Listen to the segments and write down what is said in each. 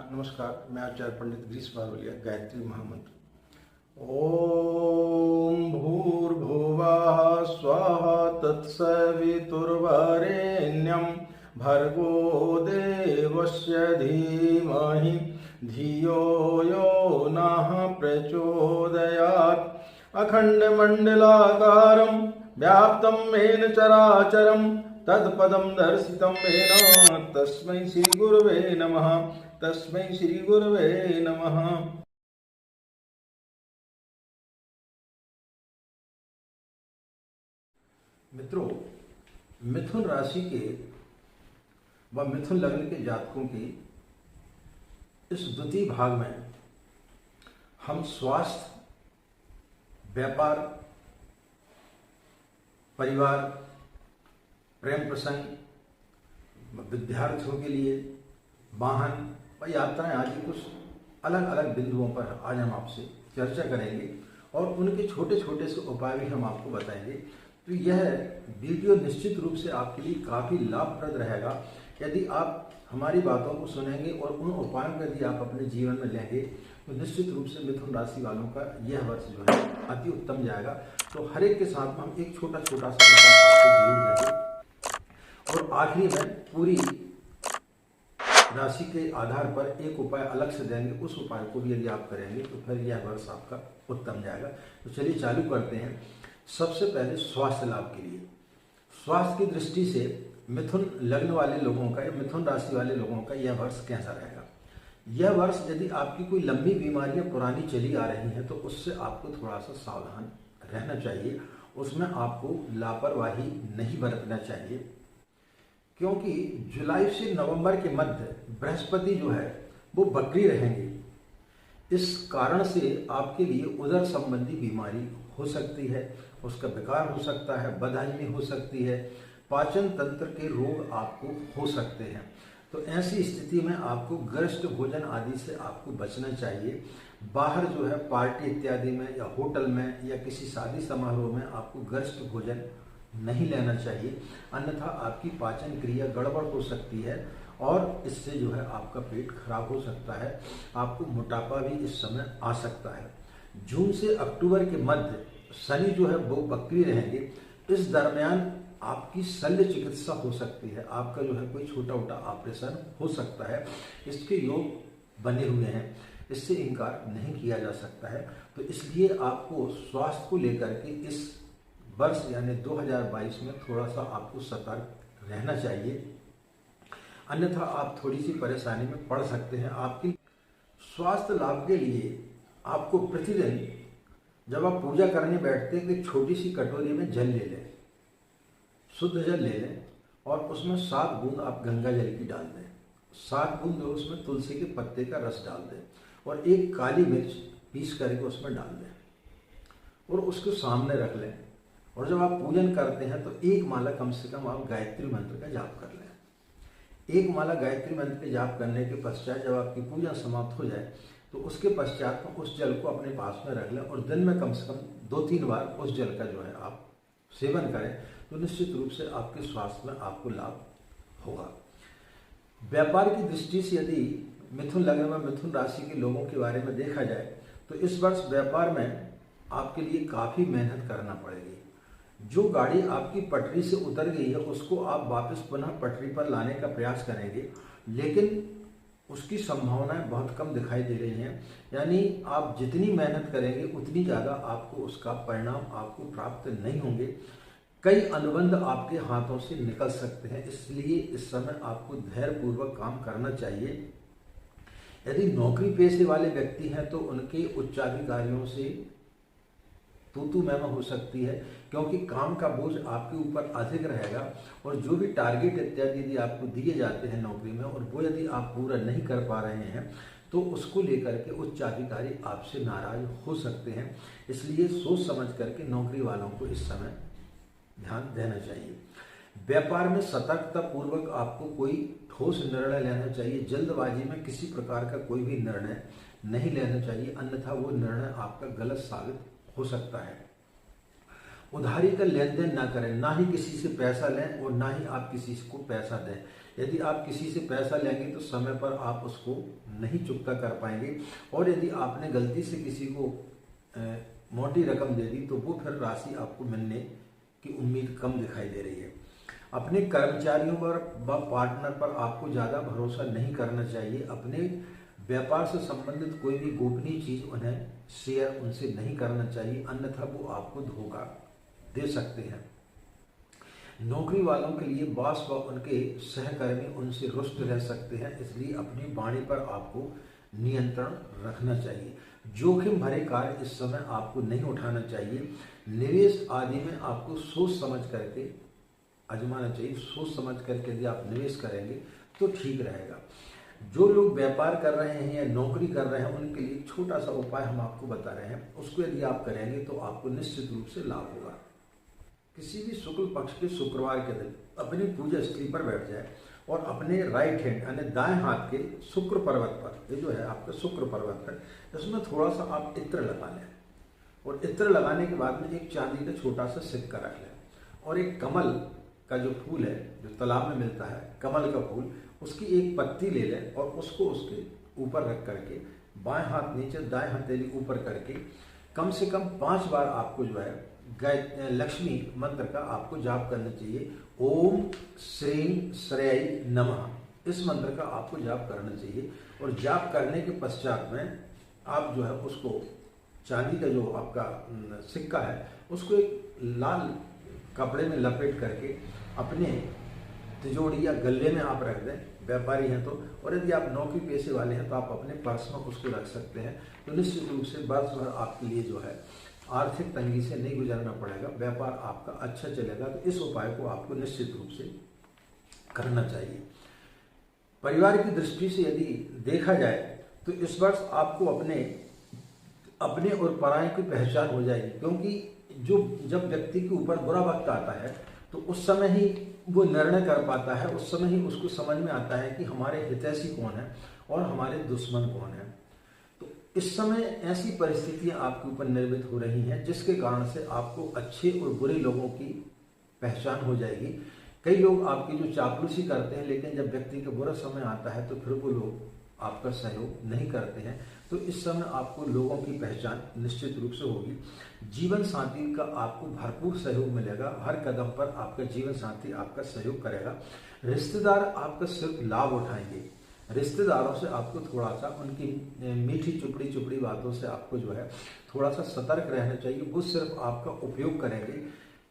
नमस्कार। मैं आचार्य पंडित गिरीश बारोलिया। गायत्री महामंत्र। ओम भूर्भुवः स्वः तत्सवितुर्वरेण्यं भर्गो देवस्य धीमहि धियो यो नः प्रचोदयात्। अखण्डमण्डलाकारं व्याप्तं येन चराचरं तत्पदं दर्शितं येन तस्मै श्री गुरवे नमः। तस्मै श्री गुरवे नमः। मित्रों, मिथुन राशि के व मिथुन लग्न के जातकों की इस द्वितीय भाग में हम स्वास्थ्य, व्यापार, परिवार, प्रेम प्रसंग, विद्यार्थियों के लिए वाहन व यात्राएं आदि कुछ अलग अलग बिंदुओं पर आज हम आपसे चर्चा करेंगे और उनके छोटे छोटे से उपाय भी हम आपको बताएंगे। तो यह वीडियो निश्चित रूप से आपके लिए काफ़ी लाभप्रद रहेगा यदि आप हमारी बातों को सुनेंगे और उन उपायों को यदि आप अपने जीवन में लेंगे तो निश्चित रूप से मिथुन राशि वालों का यह वर्ष जो है अति उत्तम जाएगा। तो हर एक के साथ में हम एक छोटा छोटा सा उपाय आपको जरूर देंगे और आखिरी में पूरी राशि के आधार पर एक उपाय अलग से देंगे। उस उपाय को भी यदि आप करेंगे तो फिर यह वर्ष आपका उत्तम जाएगा। तो चलिए चालू करते हैं। सबसे पहले स्वास्थ्य लाभ के लिए, स्वास्थ्य की दृष्टि से मिथुन लग्न वाले लोगों का या मिथुन राशि वाले लोगों का यह वर्ष कैसा रहेगा। यह वर्ष यदि आपकी कोई लंबी बीमारियां पुरानी चली आ रही हैं तो उससे आपको थोड़ा सा सावधान रहना चाहिए। उसमें आपको लापरवाही नहीं बरतना चाहिए, क्योंकि जुलाई से नवंबर के मध्य बृहस्पति जो है वो वक्री रहेंगे। इस कारण से आपके लिए उदर संबंधी बीमारी हो सकती है, उसका विकार हो सकता है, बदहजमी हो सकती है, पाचन तंत्र के रोग आपको हो सकते हैं। तो ऐसी स्थिति में आपको गरिष्ठ भोजन आदि से आपको बचना चाहिए। बाहर जो है पार्टी इत्यादि में या होटल में या किसी शादी समारोह में आपको गरिष्ठ भोजन नहीं लेना चाहिए, अन्यथा आपकी पाचन क्रिया गड़बड़ हो सकती है और इससे जो है आपका पेट खराब हो सकता है। आपको मोटापा भी इस समय आ सकता है। जून से अक्टूबर के मध्य शनि जो है वो वक्री रहेंगे। इस दरमियान आपकी शल्य चिकित्सा हो सकती है, आपका जो है कोई छोटा मोटा ऑपरेशन हो सकता है। इसके योग बने हुए हैं, इससे इनकार नहीं किया जा सकता है। तो इसलिए आपको स्वास्थ्य को लेकर के इस वर्ष यानी 2022 में थोड़ा सा आपको सतर्क रहना चाहिए, अन्यथा आप थोड़ी सी परेशानी में पड़ सकते हैं। आपकी स्वास्थ्य लाभ के लिए आपको प्रतिदिन जब आप पूजा करने बैठते हैं तो एक छोटी सी कटोरी में जल ले लें, शुद्ध जल ले लें और उसमें 7 बूंद आप गंगा जल की डाल दें। 7 बूंद उसमें तुलसी के पत्ते का रस डाल दें और एक काली मिर्च पीस करके उसमें डाल दें और उसको सामने रख लें। और जब आप पूजन करते हैं तो एक माला कम से कम आप गायत्री मंत्र का जाप कर लें। एक माला गायत्री मंत्र के जाप करने के पश्चात जब आपकी पूजा समाप्त हो जाए तो उसके पश्चात में उस जल को अपने पास में रख लें और दिन में कम से कम 2-3 बार उस जल का जो है आप सेवन करें तो निश्चित रूप से आपके स्वास्थ्य में आपको लाभ होगा। व्यापार की दृष्टि से यदि मिथुन लग्न में मिथुन राशि के लोगों के बारे में देखा जाए तो इस वर्ष व्यापार में आपके लिए काफ़ी मेहनत करना पड़ेगी। जो गाड़ी आपकी पटरी से उतर गई है उसको आप वापस पुनः पटरी पर लाने का प्रयास करेंगे, लेकिन उसकी संभावनाएं बहुत कम दिखाई दे रही हैं। यानी आप जितनी मेहनत करेंगे उतनी ज़्यादा आपको उसका परिणाम आपको प्राप्त नहीं होंगे। कई अनुबंध आपके हाथों से निकल सकते हैं, इसलिए इस समय आपको धैर्यपूर्वक काम करना चाहिए। यदि नौकरी पेशे वाले व्यक्ति हैं तो उनके उच्चाधिकारियों से तू मैमा हो सकती है, क्योंकि काम का बोझ आपके ऊपर अधिक रहेगा और जो भी टारगेट इत्यादि यदि आपको दिए जाते हैं नौकरी में और वो यदि आप पूरा नहीं कर पा रहे हैं तो उसको लेकर के उच्चाधिकारी आपसे नाराज हो सकते हैं। इसलिए सोच समझ करके नौकरी वालों को इस समय ध्यान देना चाहिए। व्यापार में सतर्कता पूर्वक आपको कोई ठोस निर्णय लेना चाहिए। जल्दबाजी में किसी प्रकार का कोई भी निर्णय नहीं लेना चाहिए, अन्यथा वो निर्णय आपका गलत साबित हो सकता है। उधारी का लेन देन ना करें, ना ही किसी से पैसा लें और ना ही आप किसी को पैसा दें। यदि आप किसी से पैसा लेंगे तो समय पर आप उसको नहीं चुकता कर पाएंगे, और यदि आपने गलती से किसी को मोटी रकम दे दी तो वो फिर राशि आपको मिलने की उम्मीद कम दिखाई दे रही है। अपने कर्मचारियों पर व पार्टनर पर आपको ज़्यादा भरोसा नहीं करना चाहिए। अपने व्यापार से संबंधित कोई भी गोपनीय चीज़ उन्हें शेयर उनसे नहीं करना चाहिए, अन्यथा वो आपको धोखा दे सकते हैं। नौकरी वालों के लिए बॉस व उनके सहकर्मी उनसे रुष्ट रह सकते हैं, इसलिए अपनी वाणी पर आपको नियंत्रण रखना चाहिए। जोखिम भरे कार्य इस समय आपको नहीं उठाना चाहिए। निवेश आदि में आपको सोच समझ करके आजमाना चाहिए। सोच समझ करके यदि आप निवेश करेंगे तो ठीक रहेगा। जो लोग व्यापार कर रहे हैं या नौकरी कर रहे हैं उनके लिए छोटा सा उपाय हम आपको बता रहे हैं, उसको यदि आप करेंगे तो आपको निश्चित रूप से लाभ होगा। किसी भी शुक्ल पक्ष के शुक्रवार के दिन अपनी पूजा स्थली पर बैठ जाए और अपने राइट हैंड यानी दाएं हाथ के शुक्र पर्वत पर, ये जो है आपका शुक्र पर्वत है, इसमें थोड़ा सा आप इत्र लगा लें, और इत्र लगाने के बाद में एक चांदी का छोटा सा सिक्का रख लें, और एक कमल का जो फूल है जो तालाब में मिलता है कमल का फूल, उसकी एक पत्ती ले लें और उसको उसके ऊपर रख करके बाएं हाथ नीचे दाएं हथेली ऊपर करके कम से कम 5 बार आपको जो है लक्ष्मी मंत्र का आपको जाप करना चाहिए। ओम श्रीं श्रेय नमः, इस मंत्र का आपको जाप करना चाहिए। और जाप करने के पश्चात में आप जो है उसको चांदी का जो आपका सिक्का है उसको एक लाल कपड़े में लपेट करके अपने तिजोरी या गले में आप रख दें, व्यापारी हैं तो, और यदि आप नौकरी पेशे वाले हैं तो आप अपने पर्स में उसको रख सकते हैं। तो निश्चित रूप से वर्ष भर आपके लिए जो है आर्थिक तंगी से नहीं गुजरना पड़ेगा, व्यापार आपका अच्छा चलेगा। तो इस उपाय को आपको निश्चित रूप से करना चाहिए। परिवार की दृष्टि से यदि देखा जाए तो इस वर्ष आपको अपने और पराये की पहचान हो जाएगी, क्योंकि जब व्यक्ति के ऊपर बुरा वक्त आता है तो उस समय ही वो निर्णय कर पाता है, उस समय ही उसको समझ में आता है कि हमारे हितैषी कौन है और हमारे दुश्मन कौन है। तो इस समय ऐसी परिस्थितियां आपके ऊपर निर्मित हो रही हैं जिसके कारण से आपको अच्छे और बुरे लोगों की पहचान हो जाएगी। कई लोग आपकी जो चापलूसी करते हैं, लेकिन जब व्यक्ति का बुरा समय आता है तो फिर वो लोग आपका सहयोग नहीं करते हैं। तो इस समय आपको लोगों की पहचान निश्चित रूप से होगी। जीवन साथी का आपको भरपूर सहयोग मिलेगा, हर कदम पर आपका जीवन साथी आपका सहयोग करेगा। रिश्तेदार आपका सिर्फ लाभ उठाएंगे। रिश्तेदारों से आपको थोड़ा सा उनकी मीठी चुपड़ी बातों से आपको जो है थोड़ा सा सतर्क रहना चाहिए। वो सिर्फ आपका उपयोग करेंगे,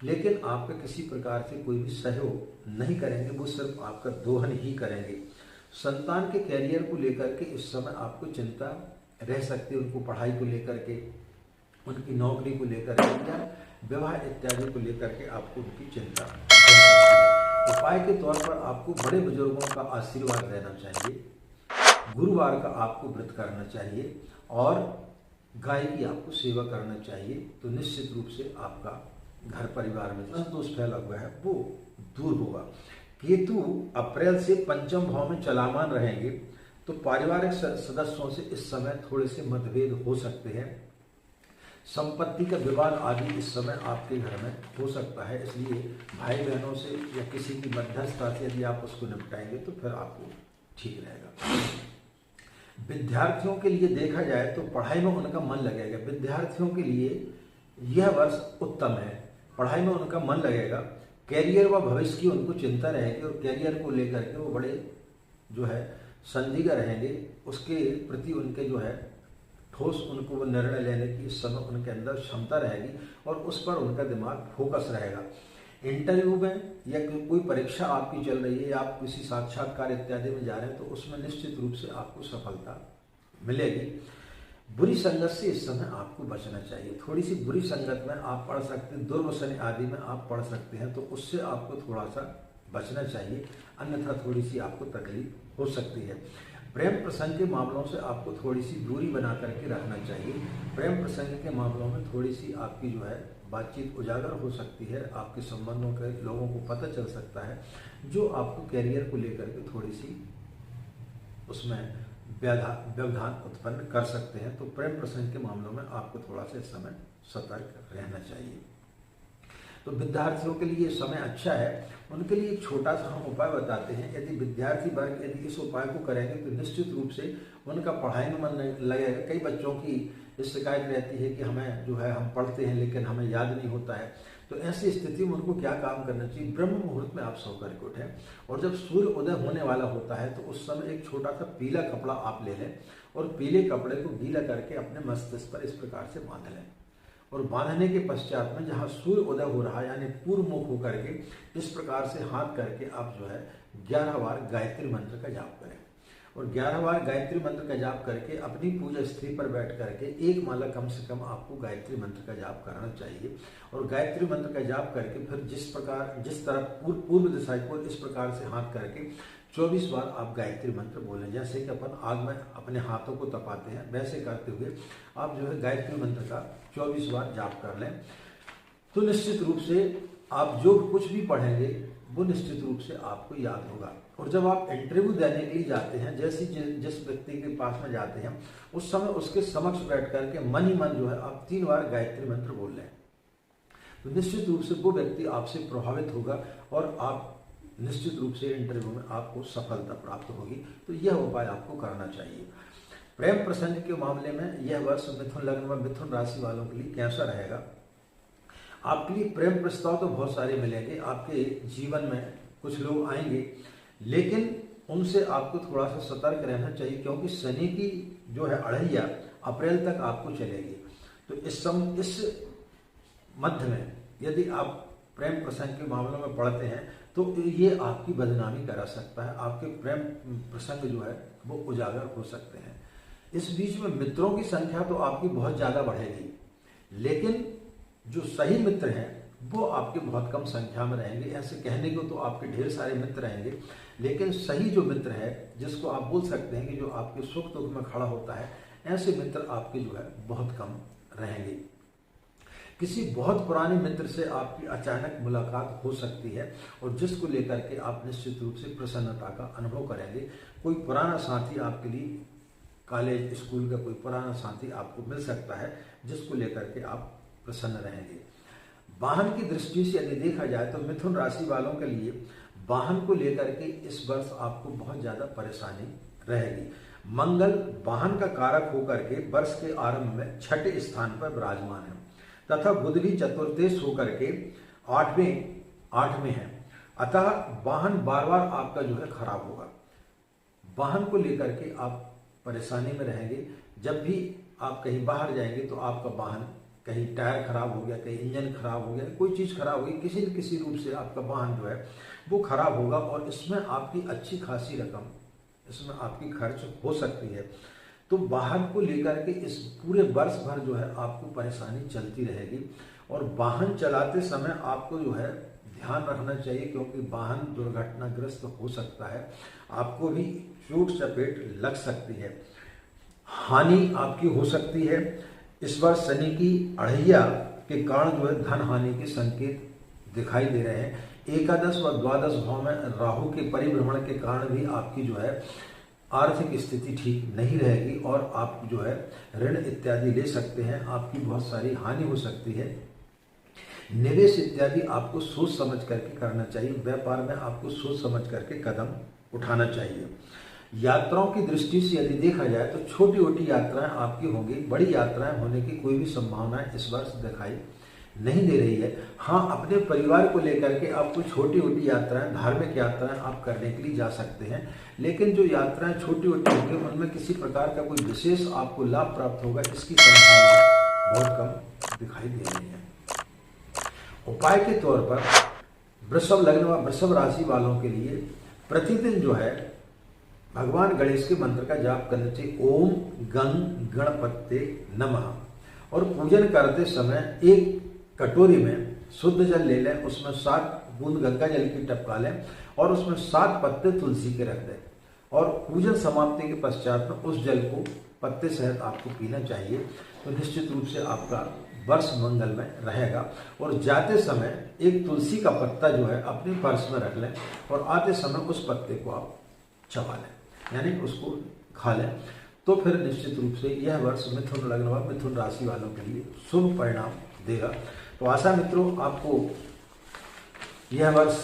लेकिन आपका किसी प्रकार से कोई भी सहयोग नहीं करेंगे, वो सिर्फ आपका दोहन ही करेंगे। संतान के कैरियर को लेकर के इस समय आपको चिंता रह सकती है, उनको पढ़ाई को लेकर के, उनकी नौकरी को लेकर के या विवाह इत्यादि को लेकर के आपको उनकी चिंता रह सकती है। उपाय के तौर पर आपको बड़े बुजुर्गों का आशीर्वाद लेना चाहिए, गुरुवार का आपको व्रत करना चाहिए और गाय की आपको सेवा करना चाहिए। तो निश्चित रूप से आपका घर परिवार में जो संतोष फैला हुआ है वो दूर होगा। केतु अप्रैल से पंचम भाव में चलामान रहेंगे, तो पारिवारिक सदस्यों से इस समय थोड़े से मतभेद हो सकते हैं। संपत्ति का विवाद आदि इस समय आपके घर में हो सकता है, इसलिए भाई बहनों से या किसी की मध्यस्थता से यदि आप उसको निपटाएंगे तो फिर आपको ठीक रहेगा। विद्यार्थियों के लिए देखा जाए तो पढ़ाई में उनका मन लगेगा। विद्यार्थियों के लिए यह वर्ष उत्तम है, पढ़ाई में उनका मन लगेगा। कैरियर व भविष्य की उनको चिंता रहेगी और कैरियर को लेकर के वो बड़े जो है संदिग्ध रहेंगे। उसके प्रति उनके जो है ठोस उनको वो निर्णय लेने की इस समय उनके अंदर क्षमता रहेगी और उस पर उनका दिमाग फोकस रहेगा। इंटरव्यू में या कोई परीक्षा आपकी चल रही है या आप किसी साक्षात्कार इत्यादि में जा रहे हैं तो उसमें निश्चित रूप से आपको सफलता मिलेगी। बुरी संगत से इस समय आपको बचना चाहिए। थोड़ी सी बुरी संगत में आप पढ़ सकते हैं, दुर्व्यसन आदि में आप पढ़ सकते हैं, तो उससे आपको थोड़ा सा बचना चाहिए, अन्यथा थोड़ी सी आपको तकलीफ हो सकती है। प्रेम प्रसंग के मामलों से आपको थोड़ी सी दूरी बना करके रखना चाहिए। प्रेम प्रसंग के मामलों में थोड़ी सी आपकी जो है बातचीत उजागर हो सकती है, आपके संबंधों के लोगों को पता चल सकता है, जो आपको कैरियर को लेकर के थोड़ी सी उसमें व्यवधान उत्पन्न कर सकते हैं। तो प्रेम प्रसंग के मामलों में आपको थोड़ा सा इस समय सतर्क रहना चाहिए। तो विद्यार्थियों के लिए समय अच्छा है। उनके लिए एक छोटा सा हम उपाय बताते हैं। यदि विद्यार्थी वर्ग यदि इस उपाय को करेंगे तो निश्चित रूप से उनका पढ़ाई में मन लगेगा। कई बच्चों की इस शिकायत रहती है कि हमें जो है हम पढ़ते हैं लेकिन हमें याद नहीं होता है। तो ऐसी स्थिति में उनको क्या काम करना चाहिए, ब्रह्म मुहूर्त में आप सो करके उठें और जब सूर्य उदय होने वाला होता है तो उस समय एक छोटा सा पीला कपड़ा आप ले लें और पीले कपड़े को गीला करके अपने मस्तिष्क पर इस प्रकार से बांध लें और बांधने के पश्चात में जहाँ सूर्य उदय हो रहा है यानी पूर्व मुख होकर के इस प्रकार से हाथ करके आप जो है 11 बार गायत्री मंत्र का जाप करें और 11 बार गायत्री मंत्र का जाप करके अपनी पूजा स्थली पर बैठ करके एक माला कम से कम आपको गायत्री मंत्र का जाप करना चाहिए। और गायत्री मंत्र का जाप करके फिर जिस तरफ पूर्व दिशा को इस प्रकार से हाथ करके 24 बार आप गायत्री मंत्र बोलें। जैसे कि अपन आग में अपने हाथों को तपाते हैं वैसे करते हुए आप जो है गायत्री मंत्र का 24 बार जाप कर लें। तो निश्चित रूप से आप जो कुछ भी पढ़ेंगे वो निश्चित रूप से आपको याद होगा। और जब आप इंटरव्यू देने के लिए जाते हैं, जैसे जिस व्यक्ति के पास में जाते हैं उस समय उसके समक्ष बैठ करके मन ही मन जो है आप 3 बार गायत्री मंत्र बोल लें तो निश्चित रूप से वो व्यक्ति आपसे प्रभावित होगा और आप निश्चित रूप से इंटरव्यू में आपको सफलता प्राप्त होगी। तो यह उपाय आपको करना चाहिए। प्रेम प्रसंग के मामले में यह वर्ष मिथुन लग्न व मिथुन राशि वालों के लिए कैसा रहेगा। आपके लिए प्रेम प्रस्ताव तो बहुत सारे मिलेंगे, आपके जीवन में कुछ लोग आएंगे लेकिन उनसे आपको थोड़ा सा सतर्क रहना चाहिए क्योंकि शनि की जो है अढ़ैया अप्रैल तक आपको चलेगी। तो इस मध्य में यदि आप प्रेम प्रसंग के मामलों में पढ़ते हैं तो ये आपकी बदनामी करा सकता है, आपके प्रेम प्रसंग जो है वो उजागर हो सकते हैं। इस बीच में मित्रों की संख्या तो आपकी बहुत ज़्यादा बढ़ेगी लेकिन जो सही मित्र हैं वो आपके बहुत कम संख्या में रहेंगे। ऐसे कहने को तो आपके ढेर सारे मित्र रहेंगे लेकिन सही जो मित्र है जिसको आप बोल सकते हैं कि जो आपके सुख दुख में खड़ा होता है, ऐसे मित्र आपके जो है बहुत कम रहेंगे। किसी बहुत पुराने मित्र से आपकी अचानक मुलाकात हो सकती है और जिसको लेकर के आप निश्चित रूप से प्रसन्नता का अनुभव करेंगे। कोई पुराना साथी आपके लिए कॉलेज स्कूल का कोई पुराना साथी आपको मिल सकता है जिसको लेकर के आप प्रसन्न रहेंगे। वाहन की दृष्टि से यदि देखा जाए तो मिथुन राशि वालों के लिए वाहन को लेकर के इस वर्ष आपको बहुत ज़्यादा परेशानी रहेगी। मंगल वाहन का कारक होकर के वर्ष के आरंभ में 6ठे स्थान पर विराजमान है तथा बुध भी चतुर्थेश होकर के 8वें है। अतः वाहन बार बार आपका जो है खराब होगा। वाहन को लेकर के आप परेशानी में रहेंगे। जब भी आप कहीं बाहर जाएंगे तो आपका वाहन कहीं टायर खराब हो गया, कहीं इंजन खराब हो गया, कोई चीज़ खराब हो गई, किसी न किसी रूप से आपका वाहन जो है वो खराब होगा और इसमें आपकी अच्छी खासी रकम इसमें आपकी खर्च हो सकती है। तो वाहन को लेकर के इस पूरे वर्ष भर जो है आपको परेशानी चलती रहेगी और वाहन चलाते समय आपको जो है ध्यान रखना चाहिए क्योंकि वाहन दुर्घटनाग्रस्त हो सकता है, आपको भी चोट चपेट लग सकती है, हानि आपकी हो सकती है। इस बार शनि की अढ़ैया के कारण जो है धन हानि के संकेत दिखाई दे रहे हैं। एकादश व द्वादश भाव में राहु के परिभ्रमण के कारण भी आपकी जो है आर्थिक स्थिति ठीक नहीं रहेगी और आप जो है ऋण इत्यादि ले सकते हैं, आपकी बहुत सारी हानि हो सकती है। निवेश इत्यादि आपको सोच समझ करके करना चाहिए। व्यापार में आपको सोच समझ करके कदम उठाना चाहिए। यात्राओं की दृष्टि से यदि देखा जाए तो छोटी छोटी यात्राएं आपकी होंगी, बड़ी यात्राएं होने की कोई भी संभावनाएं इस वर्ष दिखाई नहीं दे रही है। हाँ, अपने परिवार को लेकर के आपको छोटी छोटी यात्राएं, धार्मिक यात्राएं आप करने के लिए जा सकते हैं, लेकिन जो यात्राएं छोटी छोटी होंगी उनमें किसी प्रकार का कोई विशेष आपको लाभ प्राप्त होगा इसकी संभावना बहुत कम दिखाई दे रही है। उपाय के तौर पर वृषभ लग्न व वृषभ राशि वालों के लिए प्रतिदिन जो है भगवान गणेश के मंत्र का जाप करना चाहिए। ओम गं गणपते नमः और पूजन करते समय एक कटोरी में शुद्ध जल ले लें, उसमें 7 बूंद गंगा जल की टपका लें और उसमें 7 पत्ते तुलसी के रख दें और पूजन समाप्ति के पश्चात में उस जल को पत्ते सहित आपको पीना चाहिए। तो निश्चित रूप से आपका वर्ष मंगलमय रहेगा। और जाते समय एक तुलसी का पत्ता जो है अपनी पर्स में रख लें और आते समय उस पत्ते को आप चबा लें, यानी उसको खा लें। तो फिर निश्चित रूप से यह वर्ष मिथुन लग्न व मिथुन राशि वालों के लिए शुभ परिणाम देगा। तो आशा मित्रों आपको यह वर्ष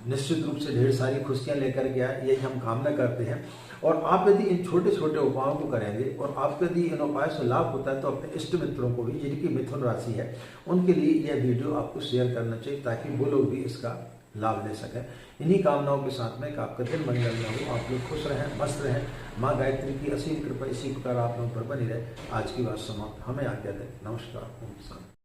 निश्चित रूप से ढेर सारी खुशियां लेकर के आए, यही हम कामना करते हैं। और आप यदि इन छोटे छोटे उपायों को करेंगे और आपको यदि इन उपायों से लाभ होता है तो अपने इष्ट मित्रों को भी, जिनकी मिथुन राशि है, उनके लिए यह वीडियो आपको शेयर करना चाहिए ताकि वो लोग भी इसका लाभ ले सकें। इन्हीं कामनाओं के साथ में आपका दिन मंगलमय हो, आप लोग खुश रहें, मस्त रहें। माँ गायत्री की असीम कृपा इसी प्रकार आप लोगों पर बनी रहे। आज की बात समाप्त, हमें आज्ञा दें। नमस्कार। ओम शांति।